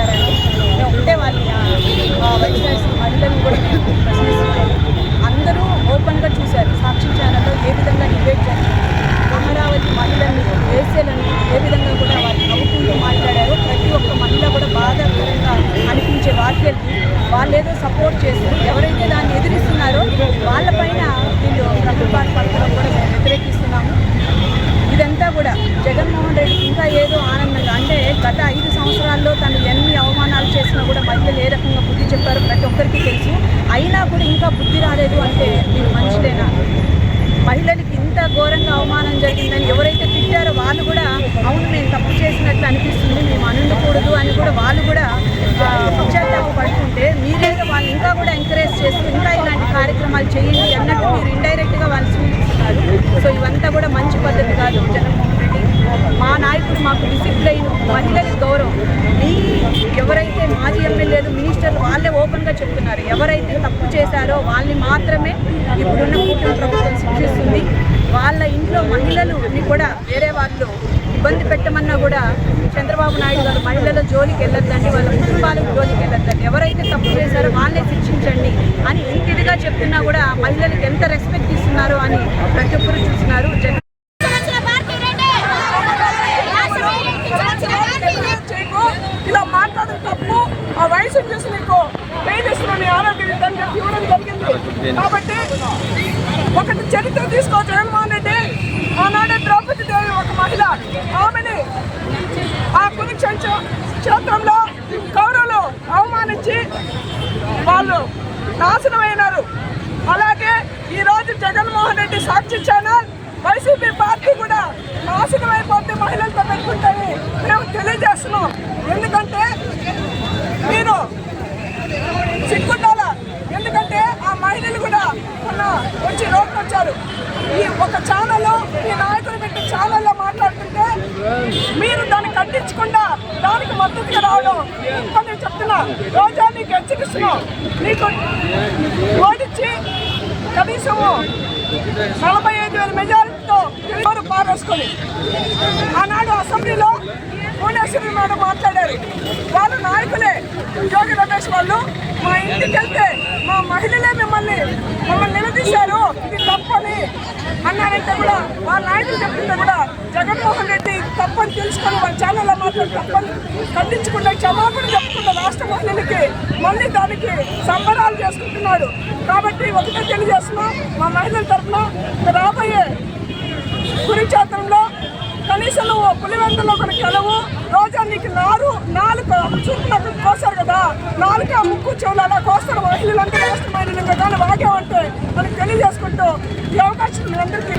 మాట్లాడారు. మేము ఒకటే వాళ్ళని వైఎస్ఆర్ మహిళలను కూడా మేము ప్రశ్నిస్తున్నాము. అందరూ ఓపెన్గా చూశారు సాక్షి ఛానల్లో ఏ విధంగా డిబేట్ జరిగింది. అమరావతి మహిళల్ని వేసేలను ఏ విధంగా కూడా వాళ్ళు నవ్వుకుంటూ మాట్లాడారు. ప్రతి ఒక్క మహిళ కూడా బాధాకరంగా అనిపించే వాక్యాలకి వాళ్ళేదో సపోర్ట్ చేస్తూ ఎవరైతే దాన్ని ఎదిరిస్తున్నారో వాళ్ళపైన వీళ్ళు ప్రభుత్వాన్ని పలకడం కూడా మేము వ్యతిరేకిస్తున్నాము. ఇదంతా కూడా జగన్మోహన్ రెడ్డి ఇంకా ఏదో ఆనందంగా అంటే గత 5 సంవత్సరాల్లో తను ఎన్ని అవమానాలు చేసినా కూడా మహిళలు ఏ రకంగా బుద్ధి చెప్పారో ప్రతి ఒక్కరికి తెలుసు. అయినా కూడా ఇంకా బుద్ధి రాలేదు అంటే మీరు మనుషులేనా? మహిళలకి ఇంత ఘోరంగా అవమానం జరిగిందని ఎవరైతే తిట్టారో వాళ్ళు కూడా అవును మేము తప్పు చేసినట్లు అనిపిస్తుంది, మేము అనకూడదు అని కూడా వాళ్ళు కూడా పశ్చాత్తాప పడుతుంటే మీరేదో వాళ్ళు ఇంకా కూడా ఎంకరేజ్ చేస్తూ ఇంకా ఇలాంటి కార్యక్రమాలు చేయండి అన్నట్టు మీరు ఇండైరెక్ట్గా వాళ్ళు సూచిస్తున్నారు. సో ఇవంతా కూడా మంచి పద్ధతి కాదు. జగన్మోహన్ రెడ్డి మా నాయకుడు మాకు డిసిప్లైన్, మహిళల గౌరవం. మీ ఎవరైతే మాజీ ఎమ్మెల్యేలు మినిస్టర్లు వాళ్ళే ఓపెన్గా చెప్తున్నారు ఎవరైతే తప్పు చేశారో వాళ్ళని మాత్రమే ఇప్పుడున్న కూటమి ప్రభుత్వం శిక్షిస్తుంది. వాళ్ళ ఇంట్లో మహిళలని కూడా వేరే వాళ్ళు ఇబ్బంది పెట్టమన్నా కూడా చంద్రబాబు నాయుడు గారు మహిళల జోలికి వెళ్ళొద్దండి, వాళ్ళ కుటుంబాలకు జోలికి వెళ్ళొద్దండి, ఎవరైతే తప్పు చేశారో వాళ్ళే శిక్షించండి అని ఇంటిదిగా చెప్తున్నా కూడా మహిళలకు ఎంత రెస్పెక్ట్ ఇస్తున్నారో అని ప్రతి ఒక్కరు చూస్తున్నారు. ఇలా మాట్లాడే తప్పు ఆ వయసు చూసి నీకు పేదిస్తున్నాను ఆరోగ్యం ఇవ్వడం జరిగింది. కాబట్టి ఒకటి చరిత్ర తీసుకో జగన్మోహన్ రెడ్డి. ఆనాడే ద్రౌపది దేవి ఒక మహిళ, ఆమెని ఆ కురుక్షేత్రంలో కౌరవులు అవమానించి వాళ్ళు నాశనమైనారు. అలాగే ఈరోజు జగన్మోహన్ రెడ్డి సాక్షి ఛానల్ వైసీపీ పార్టీ కూడా నాశనం అయిపోతే మహిళలతో పెట్టుకుంటారని మేము తెలియజేస్తున్నాం. ఎందుకంటే మీరు సిగ్గుండాల, ఎందుకంటే ఆ మహిళలు కూడా మొన్న వచ్చి రోడ్డు వచ్చారు. ఈ ఒక ఛానల్లో ఈ నాయకులు పెట్టి ఛానల్లో మాట్లాడుతుంటే మీరు దాన్ని ఖండించకుండా దానికి మద్దతుగా రావడం నేను చెప్తున్నా. రోజా నీకు హెచ్చరిస్తున్నాం, నీకు ఓడించి కనీసం 45,000 మెజారిటీతో ఎవరు పారేసుకొని ఆనాడు అసెంబ్లీలో భువనేశ్వరి మేడం మాట్లాడారు. వాళ్ళు నాయకులే యోగి రమేష్ వాళ్ళు మా ఇంటికి వెళ్తే మా మహిళలే మమ్మల్ని నిలదీశారు, ఇది తప్పని అన్నారంటే కూడా వాళ్ళ నాయకులు చెప్తుంటే కూడా జగన్మోహన్ రెడ్డి తప్పని తెలుసుకొని వాళ్ళ ఛానల్లో మాట్లాడి తప్పని ఖండించకుండా క్షమాపణ చెప్పుకున్న రాష్ట్ర మహిళలకి మళ్ళీ దానికి సంబరాలు చేసుకుంటున్నాడు. కాబట్టి ఒకటే తెలియజేస్తున్నాం, మా మహిళల తరఫున రాబోయే కురుక్షేత్రంలో కనీసం నువ్వు పులివెందులో కూడా గెలవు. రోజా నీకు నాలుగు చూపునట్టు కోస్తారు కదా, నాలుగు ముక్కు చెవులు అలా కోస్తారు మహిళలందరూ రాష్ట్ర మహిళలు కానీ వాగామంటే మనకు తెలియజేసుకుంటూ ఈ అవకాశం మీ అందరికీ